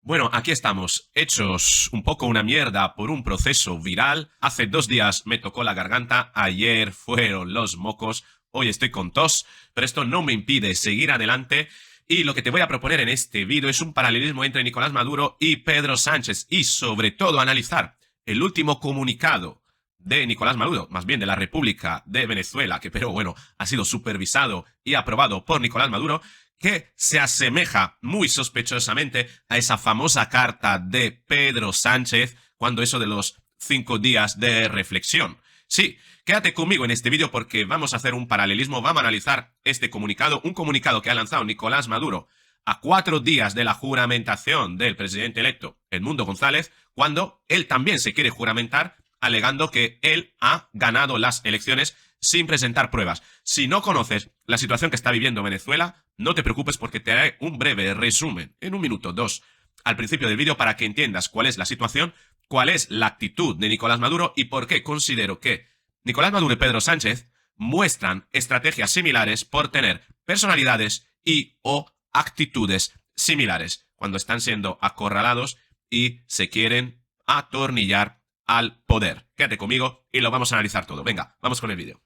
Bueno, aquí estamos, hechos un poco una mierda por un proceso viral. Hace 2 días me tocó la garganta, ayer fueron los mocos, hoy estoy con tos, pero esto no me impide seguir adelante. Y lo que te voy a proponer en este vídeo es un paralelismo entre Nicolás Maduro y Pedro Sánchez y sobre todo analizar el último comunicado de Nicolás Maduro, más bien de la República de Venezuela, que pero bueno, ha sido supervisado y aprobado por Nicolás Maduro, que se asemeja muy sospechosamente a esa famosa carta de Pedro Sánchez cuando eso de los 5 días de reflexión. Sí, quédate conmigo en este vídeo porque vamos a hacer un paralelismo, vamos a analizar este comunicado, un comunicado que ha lanzado Nicolás Maduro a 4 días de la juramentación del presidente electo Edmundo González, cuando él también se quiere juramentar alegando que él ha ganado las elecciones sin presentar pruebas. Si no conoces la situación que está viviendo Venezuela, no te preocupes porque te haré un breve resumen, en 1 minuto, 2, al principio del vídeo para que entiendas cuál es la situación, cuál es la actitud de Nicolás Maduro y por qué considero que Nicolás Maduro y Pedro Sánchez muestran estrategias similares por tener personalidades y o actitudes similares cuando están siendo acorralados y se quieren atornillar al poder. Quédate conmigo y lo vamos a analizar todo. Venga, vamos con el vídeo.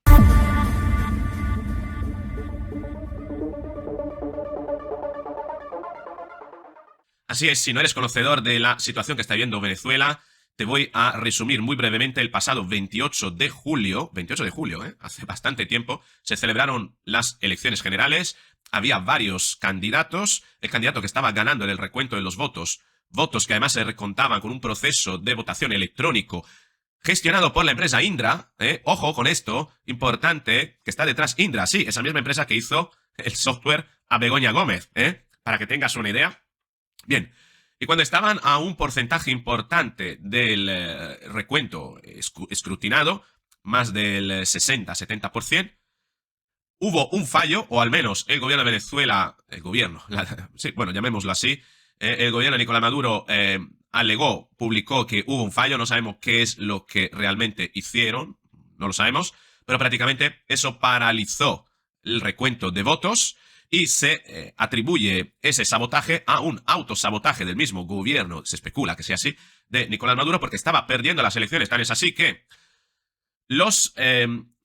Así es, si no eres conocedor de la situación que está viviendo Venezuela, te voy a resumir muy brevemente. El pasado 28 de julio, hace bastante tiempo, se celebraron las elecciones generales. Había varios candidatos. El candidato que estaba ganando en el recuento de los votos que además se recontaban con un proceso de votación electrónico gestionado por la empresa Indra. Ojo con esto, importante, que está detrás Indra. Sí, esa misma empresa que hizo el software a Begoña Gómez, para que tengas una idea. Bien, y cuando estaban a un porcentaje importante del recuento escrutinado, más del 60-70%, hubo un fallo, o al menos el gobierno de Venezuela, sí, bueno, llamémoslo así, el gobierno de Nicolás Maduro alegó, publicó que hubo un fallo, no sabemos qué es lo que realmente hicieron, no lo sabemos, pero prácticamente eso paralizó el recuento de votos y se atribuye ese sabotaje a un autosabotaje del mismo gobierno, se especula que sea así, de Nicolás Maduro, porque estaba perdiendo las elecciones. Tan es así que los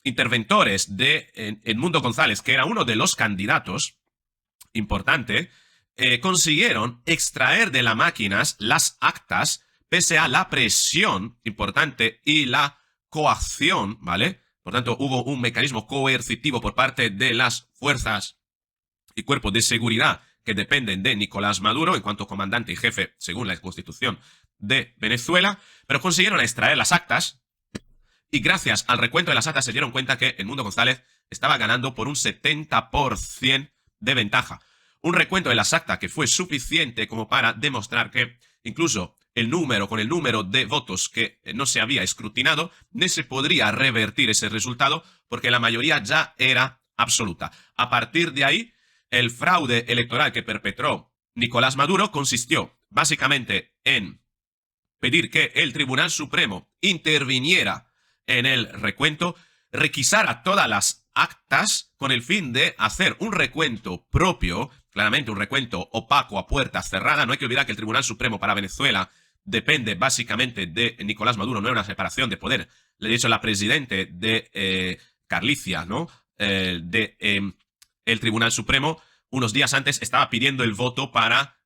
interventores de Edmundo González, que era uno de los candidatos importante, consiguieron extraer de las máquinas las actas pese a la presión importante y la coacción, ¿vale? Por tanto, hubo un mecanismo coercitivo por parte de las fuerzas y cuerpos de seguridad que dependen de Nicolás Maduro en cuanto comandante y jefe, según la Constitución de Venezuela, pero consiguieron extraer las actas y gracias al recuento de las actas se dieron cuenta que Edmundo González estaba ganando por un 70% de ventaja. Un recuento de las actas que fue suficiente como para demostrar que incluso con el número de votos que no se había escrutinado, no se podría revertir ese resultado porque la mayoría ya era absoluta. A partir de ahí, el fraude electoral que perpetró Nicolás Maduro consistió básicamente en pedir que el Tribunal Supremo interviniera en el recuento, requisara todas las actas con el fin de hacer un recuento propio, claramente un recuento opaco a puerta cerrada. No hay que olvidar que el Tribunal Supremo para Venezuela depende básicamente de Nicolás Maduro, no hay una separación de poder. Le he dicho la presidente de Carlicia, ¿no? El Tribunal Supremo, unos días antes, estaba pidiendo el voto para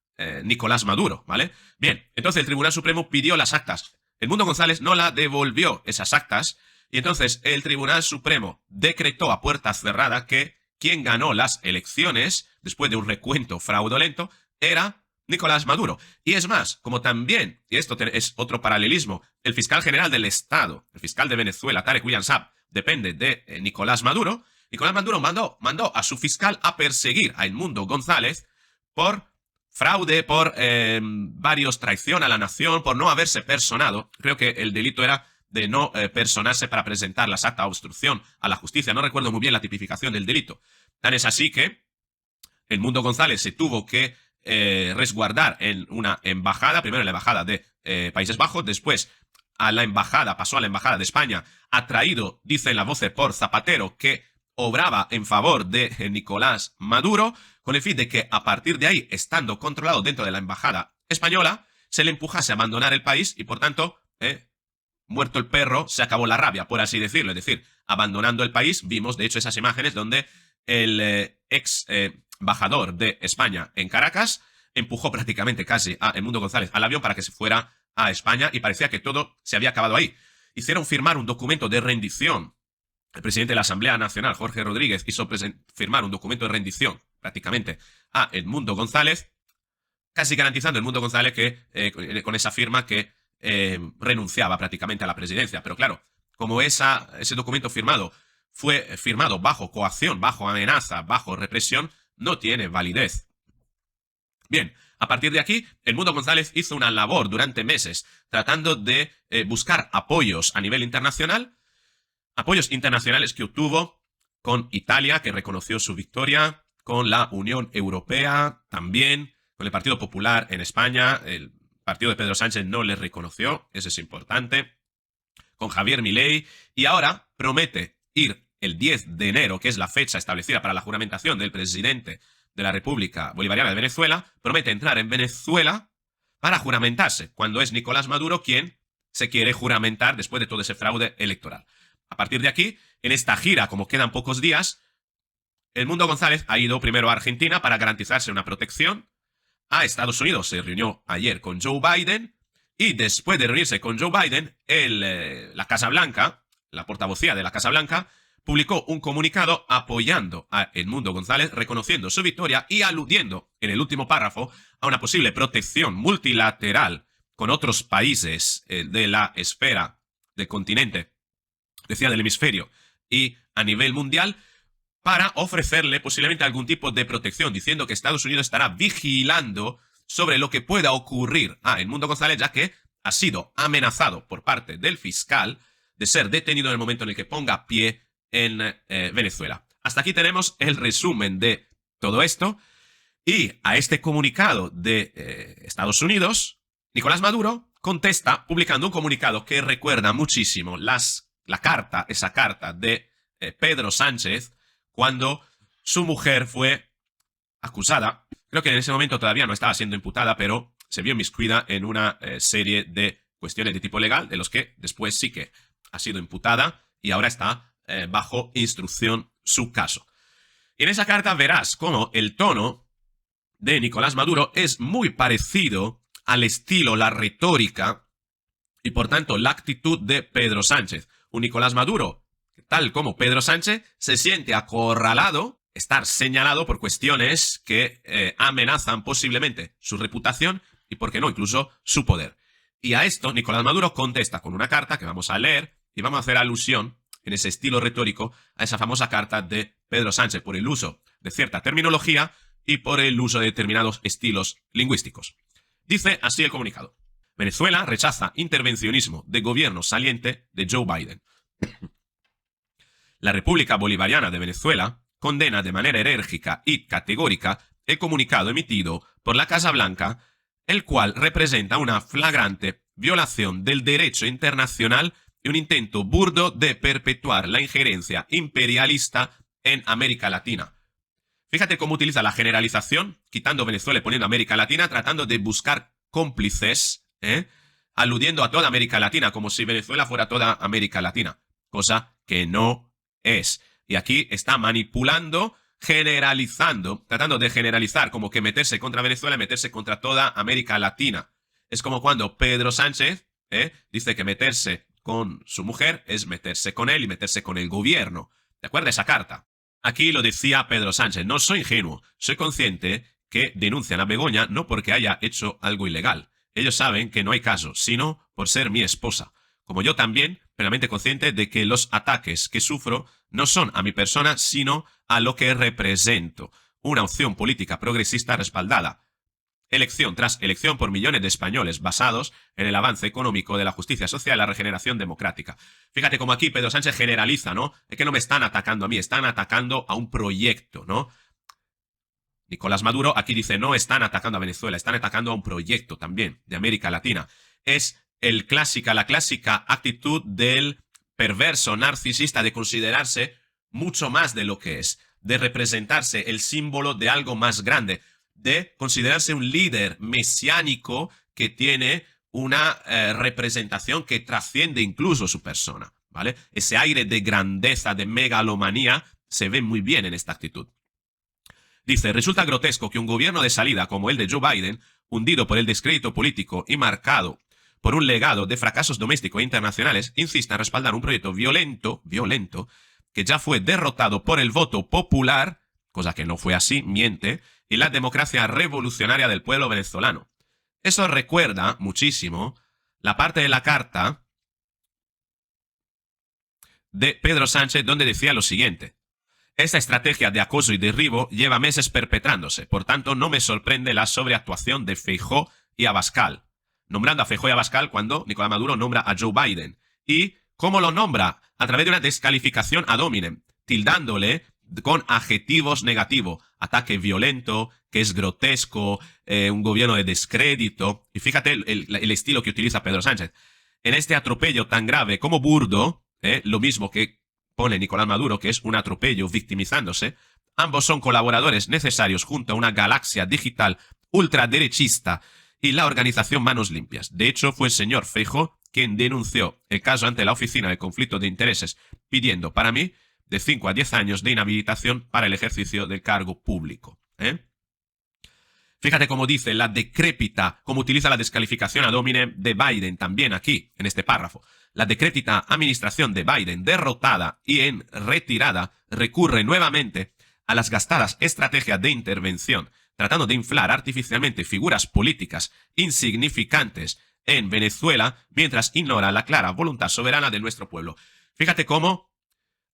Nicolás Maduro, ¿vale? Bien, entonces el Tribunal Supremo pidió las actas. Edmundo González no la devolvió esas actas y entonces el Tribunal Supremo decretó a puerta cerrada que quien ganó las elecciones después de un recuento fraudulento era Nicolás Maduro. Y es más, como también, y esto es otro paralelismo, el fiscal general del Estado, el fiscal de Venezuela, Tarek William Saab, depende de Nicolás Maduro. Nicolás Maduro mandó a su fiscal a perseguir a Edmundo González por fraude, por traición a la nación, por no haberse personado. Creo que el delito era de no personarse para presentar las actas de obstrucción a la justicia. No recuerdo muy bien la tipificación del delito. Tan es así que Edmundo González se tuvo que resguardar en una embajada, primero en la embajada de Países Bajos, después pasó a la embajada de España, atraído, dicen las voces, por Zapatero, que obraba en favor de Nicolás Maduro, con el fin de que a partir de ahí, estando controlado dentro de la embajada española se le empujase a abandonar el país y, por tanto, muerto el perro, se acabó la rabia, por así decirlo. Es decir, abandonando el país, vimos de hecho esas imágenes donde el ex embajador de España en Caracas empujó prácticamente casi a Edmundo González al avión para que se fuera a España y parecía que todo se había acabado ahí. Hicieron firmar un documento de rendición. El presidente de la Asamblea Nacional, Jorge Rodríguez, hizo firmar un documento de rendición prácticamente a Edmundo González, casi garantizando a Edmundo González que con esa firma que renunciaba prácticamente a la presidencia. Pero claro, como ese documento firmado fue firmado bajo coacción, bajo amenaza, bajo represión, no tiene validez. Bien, a partir de aquí, Edmundo González hizo una labor durante meses tratando de buscar apoyos a nivel internacional, apoyos internacionales que obtuvo con Italia, que reconoció su victoria, con la Unión Europea también, con el Partido Popular en España. El partido de Pedro Sánchez no le reconoció, eso es importante, con Javier Milei, y ahora promete ir el 10 de enero, que es la fecha establecida para la juramentación del presidente de la República Bolivariana de Venezuela, promete entrar en Venezuela para juramentarse, cuando es Nicolás Maduro quien se quiere juramentar después de todo ese fraude electoral. A partir de aquí, en esta gira, como quedan pocos días, Edmundo González ha ido primero a Argentina para garantizarse una protección. A Estados Unidos se reunió ayer con Joe Biden y después de reunirse con Joe Biden, la Casa Blanca, la portavocía de la Casa Blanca, publicó un comunicado apoyando a Edmundo González, reconociendo su victoria y aludiendo en el último párrafo a una posible protección multilateral con otros países de la esfera del continente, decía del hemisferio, y a nivel mundial, para ofrecerle posiblemente algún tipo de protección, diciendo que Estados Unidos estará vigilando sobre lo que pueda ocurrir a Edmundo González, ya que ha sido amenazado por parte del fiscal de ser detenido en el momento en el que ponga pie en Venezuela. Hasta aquí tenemos el resumen de todo esto, y a este comunicado de Estados Unidos, Nicolás Maduro contesta publicando un comunicado que recuerda muchísimo esa carta de Pedro Sánchez cuando su mujer fue acusada. Creo que en ese momento todavía no estaba siendo imputada, pero se vio inmiscuida en una serie de cuestiones de tipo legal, de los que después sí que ha sido imputada y ahora está bajo instrucción su caso. Y en esa carta verás cómo el tono de Nicolás Maduro es muy parecido al estilo, la retórica y por tanto la actitud de Pedro Sánchez. Un Nicolás Maduro, tal como Pedro Sánchez, se siente acorralado, estar señalado por cuestiones que amenazan posiblemente su reputación y, por qué no, incluso su poder. Y a esto Nicolás Maduro contesta con una carta que vamos a leer y vamos a hacer alusión en ese estilo retórico a esa famosa carta de Pedro Sánchez por el uso de cierta terminología y por el uso de determinados estilos lingüísticos. Dice así el comunicado: Venezuela rechaza intervencionismo de gobierno saliente de Joe Biden. La República Bolivariana de Venezuela condena de manera enérgica y categórica el comunicado emitido por la Casa Blanca, el cual representa una flagrante violación del derecho internacional y un intento burdo de perpetuar la injerencia imperialista en América Latina. Fíjate cómo utiliza la generalización, quitando Venezuela y poniendo América Latina, tratando de buscar cómplices, aludiendo a toda América Latina, como si Venezuela fuera toda América Latina, cosa que no es. Y aquí está manipulando, generalizando, tratando de generalizar, como que meterse contra Venezuela y meterse contra toda América Latina. Es como cuando Pedro Sánchez dice que meterse con su mujer es meterse con él y meterse con el gobierno. ¿Te acuerdas esa carta? Aquí lo decía Pedro Sánchez: no soy ingenuo, soy consciente que denuncian a Begoña no porque haya hecho algo ilegal. Ellos saben que no hay caso, sino por ser mi esposa. Como yo también, plenamente consciente de que los ataques que sufro no son a mi persona, sino a lo que represento. Una opción política progresista respaldada, elección tras elección, por millones de españoles, basados en el avance económico de la justicia social y la regeneración democrática. Fíjate cómo aquí Pedro Sánchez generaliza, ¿no? Es que no me están atacando a mí, están atacando a un proyecto, ¿no? Nicolás Maduro aquí dice: no están atacando a Venezuela, están atacando a un proyecto también de América Latina. Es la clásica actitud del perverso narcisista de considerarse mucho más de lo que es, de representarse el símbolo de algo más grande, de considerarse un líder mesiánico que tiene una representación que trasciende incluso su persona, ¿vale? Ese aire de grandeza, de megalomanía, se ve muy bien en esta actitud. Dice, resulta grotesco que un gobierno de salida como el de Joe Biden, hundido por el descrédito político y marcado por un legado de fracasos domésticos e internacionales, insista en respaldar un proyecto violento, que ya fue derrotado por el voto popular, cosa que no fue así, miente, y la democracia revolucionaria del pueblo venezolano. Eso recuerda muchísimo la parte de la carta de Pedro Sánchez donde decía lo siguiente. Esta estrategia de acoso y derribo lleva meses perpetrándose, por tanto no me sorprende la sobreactuación de Feijóo y Abascal, nombrando a Feijóo y Abascal cuando Nicolás Maduro nombra a Joe Biden. ¿Y cómo lo nombra? A través de una descalificación ad hominem, tildándole con adjetivos negativos, ataque violento, que es grotesco, un gobierno de descrédito. Y fíjate el estilo que utiliza Pedro Sánchez. En este atropello tan grave como burdo, lo mismo que pone Nicolás Maduro, que es un atropello victimizándose, ambos son colaboradores necesarios junto a una galaxia digital ultraderechista y la organización Manos Limpias. De hecho, fue el señor Feijóo quien denunció el caso ante la Oficina de Conflicto de Intereses, pidiendo, para mí, de 5 a 10 años de inhabilitación para el ejercicio del cargo público. Fíjate cómo dice la decrépita, cómo utiliza la descalificación ad hominem de Biden también aquí, en este párrafo. La decrépita administración de Biden, derrotada y en retirada, recurre nuevamente a las gastadas estrategias de intervención, tratando de inflar artificialmente figuras políticas insignificantes en Venezuela, mientras ignora la clara voluntad soberana de nuestro pueblo. Fíjate cómo,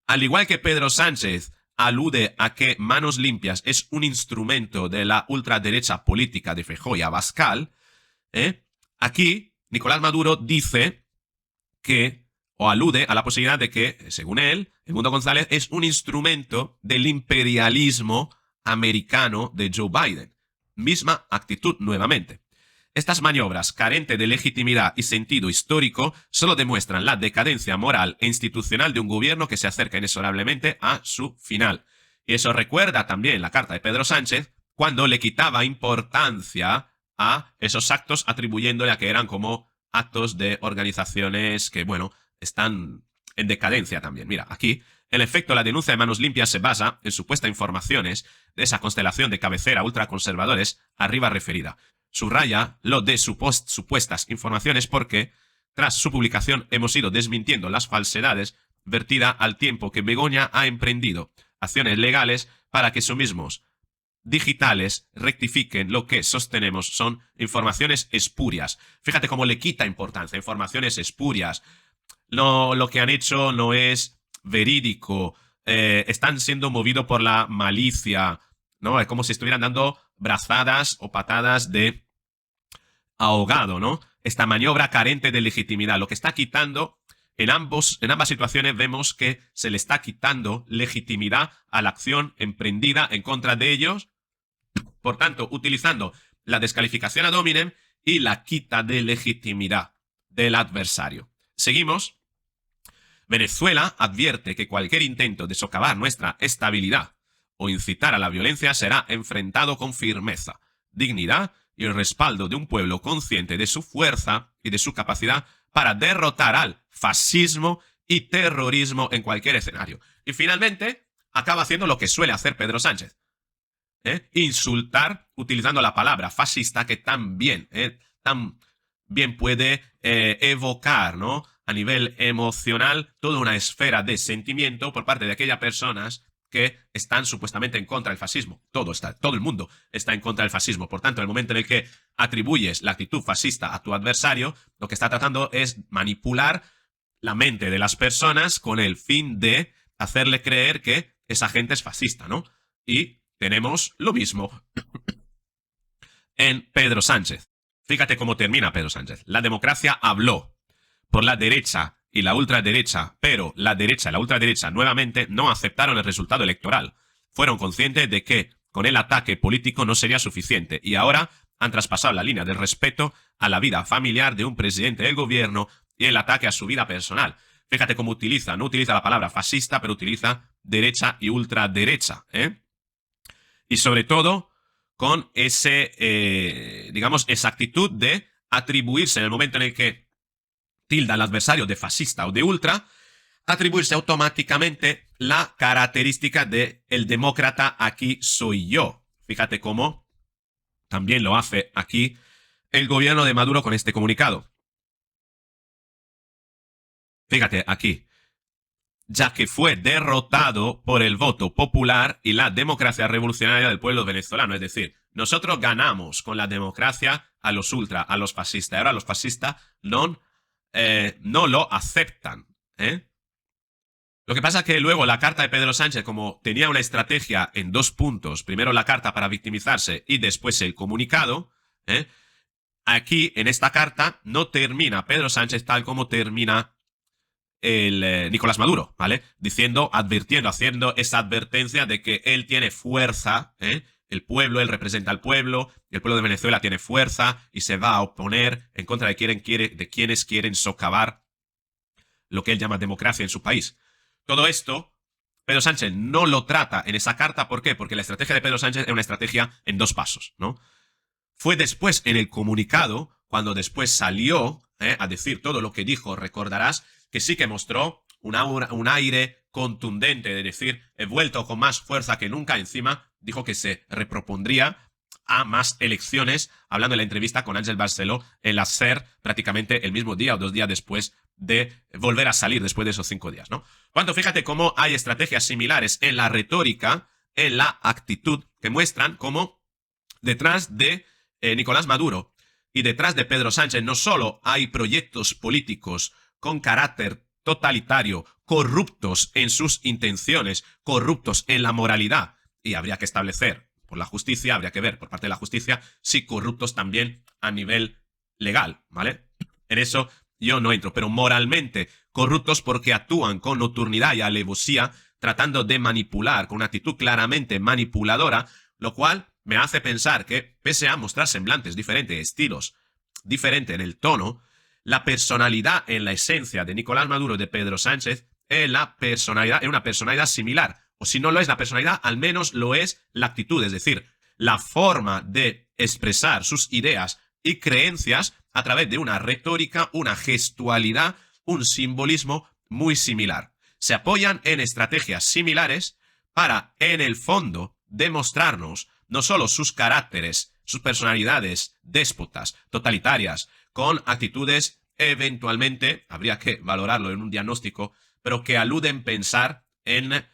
al igual que Pedro Sánchez alude a que Manos Limpias es un instrumento de la ultraderecha política de Feijóo y Abascal, aquí Nicolás Maduro dice que, o alude a la posibilidad de que, según él, Edmundo González es un instrumento del imperialismo americano de Joe Biden. Misma actitud nuevamente. Estas maniobras, carentes de legitimidad y sentido histórico, solo demuestran la decadencia moral e institucional de un gobierno que se acerca inexorablemente a su final. Y eso recuerda también la carta de Pedro Sánchez, cuando le quitaba importancia a esos actos, atribuyéndole a que eran como actos de organizaciones que, bueno, están en decadencia también. Mira, aquí, en efecto, la denuncia de Manos Limpias se basa en supuestas informaciones de esa constelación de cabecera ultraconservadores arriba referida. Subraya lo de supuestas informaciones porque, tras su publicación, hemos ido desmintiendo las falsedades vertidas al tiempo que Begoña ha emprendido acciones legales para que esos mismos digitales rectifiquen lo que sostenemos son informaciones espurias. Fíjate cómo le quita importancia, informaciones espurias. Lo que han hecho no es verídico, están siendo movidos por la malicia, ¿no? Es como si estuvieran dando brazadas o patadas de ahogado, ¿no? Esta maniobra carente de legitimidad. Lo que está quitando, en ambas situaciones vemos que se le está quitando legitimidad a la acción emprendida en contra de ellos, por tanto, utilizando la descalificación ad hominem y la quita de legitimidad del adversario. Seguimos. Venezuela advierte que cualquier intento de socavar nuestra estabilidad o incitar a la violencia será enfrentado con firmeza, dignidad y el respaldo de un pueblo consciente de su fuerza y de su capacidad para derrotar al fascismo y terrorismo en cualquier escenario. Y finalmente, acaba haciendo lo que suele hacer Pedro Sánchez. Insultar utilizando la palabra fascista que tan bien puede evocar, ¿no?, a nivel emocional toda una esfera de sentimiento por parte de aquellas personas que están supuestamente en contra del fascismo. Todo el mundo está en contra del fascismo. Por tanto, en el momento en el que atribuyes la actitud fascista a tu adversario, lo que está tratando es manipular la mente de las personas con el fin de hacerle creer que esa gente es fascista, ¿no? Y tenemos lo mismo en Pedro Sánchez. Fíjate cómo termina Pedro Sánchez. La democracia habló por la derecha y la ultraderecha, pero la derecha y la ultraderecha nuevamente no aceptaron el resultado electoral. Fueron conscientes de que con el ataque político no sería suficiente y ahora han traspasado la línea del respeto a la vida familiar de un presidente del gobierno y el ataque a su vida personal. Fíjate cómo no utiliza la palabra fascista, pero utiliza derecha y ultraderecha, Y sobre todo, con digamos, esa actitud de atribuirse en el momento en el que tilda al adversario de fascista o de ultra, atribuirse automáticamente la característica de el demócrata aquí soy yo. Fíjate cómo también lo hace aquí el gobierno de Maduro con este comunicado. Fíjate aquí, ya que fue derrotado por el voto popular y la democracia revolucionaria del pueblo venezolano. Es decir, nosotros ganamos con la democracia a los ultra, a los fascistas. Ahora los fascistas no lo aceptan. Lo que pasa es que luego la carta de Pedro Sánchez, como tenía una estrategia en 2 puntos, primero la carta para victimizarse y después el comunicado, aquí en esta carta no termina Pedro Sánchez tal como termina el Nicolás Maduro, ¿vale? Diciendo, advirtiendo, haciendo esa advertencia de que él tiene fuerza, el pueblo, él representa al pueblo, el pueblo de Venezuela tiene fuerza y se va a oponer en contra de quienes quieren socavar lo que él llama democracia en su país. Todo esto, Pedro Sánchez no lo trata en esa carta. ¿Por qué? Porque la estrategia de Pedro Sánchez es una estrategia en 2 pasos, ¿no? Fue después en el comunicado, cuando después salió a decir todo lo que dijo, recordarás, que sí que mostró un aire contundente de decir, he vuelto con más fuerza que nunca. Encima dijo que se repropondría a más elecciones, hablando en la entrevista con Ángel Barceló en la SER prácticamente el mismo día o 2 días después de volver a salir después de esos 5 días, ¿no? Cuando fíjate cómo hay estrategias similares en la retórica, en la actitud, que muestran cómo detrás de Nicolás Maduro y detrás de Pedro Sánchez no solo hay proyectos políticos con carácter totalitario, corruptos en sus intenciones, corruptos en la moralidad, y habría que establecer por la justicia, habría que ver por parte de la justicia si corruptos también a nivel legal, ¿vale? En eso yo no entro, pero moralmente corruptos porque actúan con nocturnidad y alevosía, tratando de manipular, con una actitud claramente manipuladora, lo cual me hace pensar que, pese a mostrar semblantes diferentes, estilos diferentes en el tono, la personalidad en la esencia de Nicolás Maduro y de Pedro Sánchez es una personalidad similar. O si no lo es la personalidad, al menos lo es la actitud, es decir, la forma de expresar sus ideas y creencias a través de una retórica, una gestualidad, un simbolismo muy similar. Se apoyan en estrategias similares para, en el fondo, demostrarnos no solo sus caracteres, sus personalidades déspotas, totalitarias, con actitudes eventualmente, habría que valorarlo en un diagnóstico, pero que aluden pensar en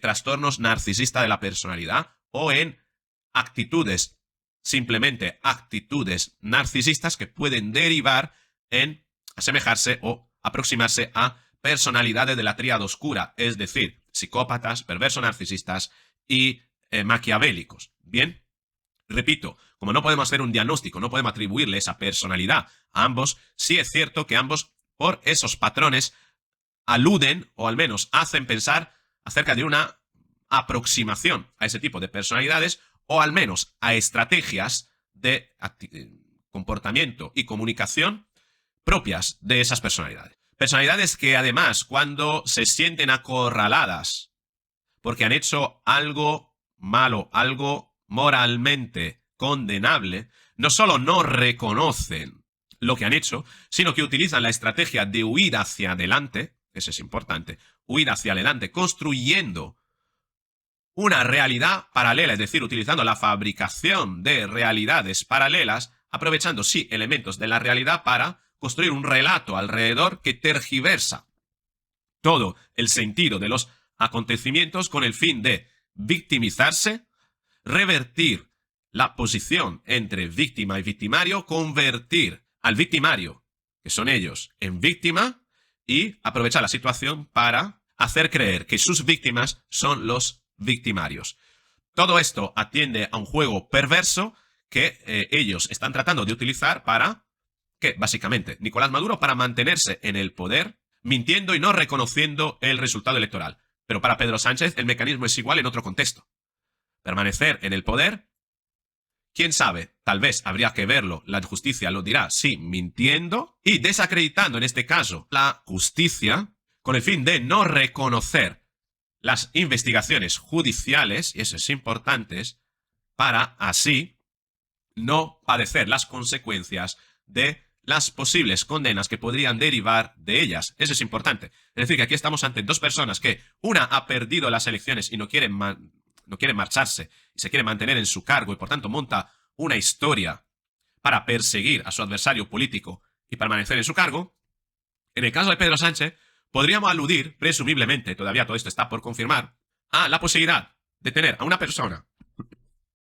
trastornos narcisistas de la personalidad o en actitudes, simplemente actitudes narcisistas que pueden derivar en asemejarse o aproximarse a personalidades de la tríada oscura, es decir, psicópatas, perversos narcisistas y maquiavélicos. Bien, repito, como no podemos hacer un diagnóstico, no podemos atribuirle esa personalidad a ambos, sí es cierto que ambos, por esos patrones, aluden o al menos hacen pensar acerca de una aproximación a ese tipo de personalidades o al menos a estrategias de comportamiento y comunicación propias de esas personalidades. Personalidades que además, cuando se sienten acorraladas porque han hecho algo malo, algo moralmente condenable, no solo no reconocen lo que han hecho, sino que utilizan la estrategia de huir hacia adelante, eso es importante, huir hacia adelante, construyendo una realidad paralela, es decir, utilizando la fabricación de realidades paralelas, aprovechando, sí, elementos de la realidad para construir un relato alrededor que tergiversa todo el sentido de los acontecimientos con el fin de victimizarse, revertir la posición entre víctima y victimario, convertir al victimario, que son ellos, en víctima y aprovechar la situación para hacer creer que sus víctimas son los victimarios. Todo esto atiende a un juego perverso que ellos están tratando de utilizar para, que básicamente, Nicolás Maduro para mantenerse en el poder, mintiendo y no reconociendo el resultado electoral. Pero para Pedro Sánchez el mecanismo es igual en otro contexto. Permanecer en el poder, quién sabe, tal vez habría que verlo, la justicia lo dirá, sí, mintiendo y desacreditando en este caso la justicia con el fin de no reconocer las investigaciones judiciales, y eso es importante, para así no padecer las consecuencias de las posibles condenas que podrían derivar de ellas. Eso es importante. Es decir, que aquí estamos ante dos personas que una ha perdido las elecciones y no quiere marcharse y se quiere mantener en su cargo y por tanto monta una historia para perseguir a su adversario político y permanecer en su cargo. En el caso de Pedro Sánchez, podríamos aludir, presumiblemente, todavía todo esto está por confirmar, a la posibilidad de tener a una persona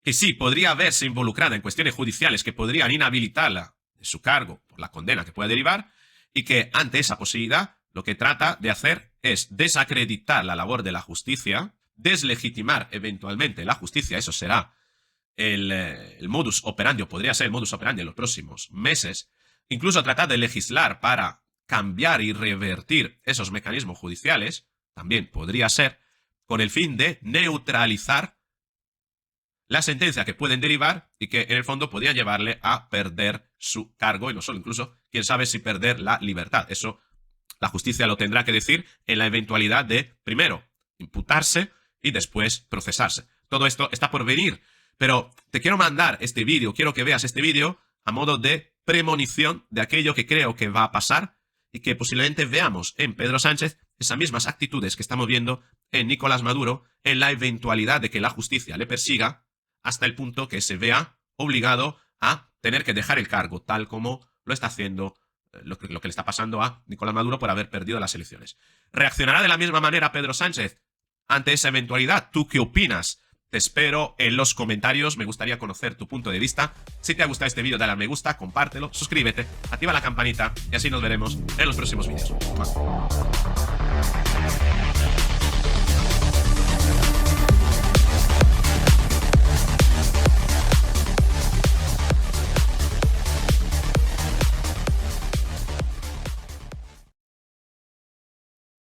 que sí podría verse involucrada en cuestiones judiciales que podrían inhabilitarla de su cargo por la condena que pueda derivar, y que ante esa posibilidad lo que trata de hacer es desacreditar la labor de la justicia, deslegitimar eventualmente la justicia. Eso será el modus operandi, o podría ser el modus operandi en los próximos meses, incluso tratar de legislar para cambiar y revertir esos mecanismos judiciales, también podría ser, con el fin de neutralizar la sentencia que pueden derivar y que en el fondo podría llevarle a perder su cargo, y no solo, incluso, quién sabe si perder la libertad. Eso la justicia lo tendrá que decir en la eventualidad de, primero, imputarse y después procesarse. Todo esto está por venir, pero te quiero mandar este vídeo, quiero que veas este vídeo a modo de premonición de aquello que creo que va a pasar y que posiblemente veamos en Pedro Sánchez esas mismas actitudes que estamos viendo en Nicolás Maduro, en la eventualidad de que la justicia le persiga hasta el punto que se vea obligado a tener que dejar el cargo, tal como lo está haciendo, lo que le está pasando a Nicolás Maduro por haber perdido las elecciones. ¿Reaccionará de la misma manera Pedro Sánchez ante esa eventualidad? ¿Tú qué opinas? Te espero en los comentarios, me gustaría conocer tu punto de vista. Si te ha gustado este vídeo, dale a me gusta, compártelo, suscríbete, activa la campanita y así nos veremos en los próximos vídeos.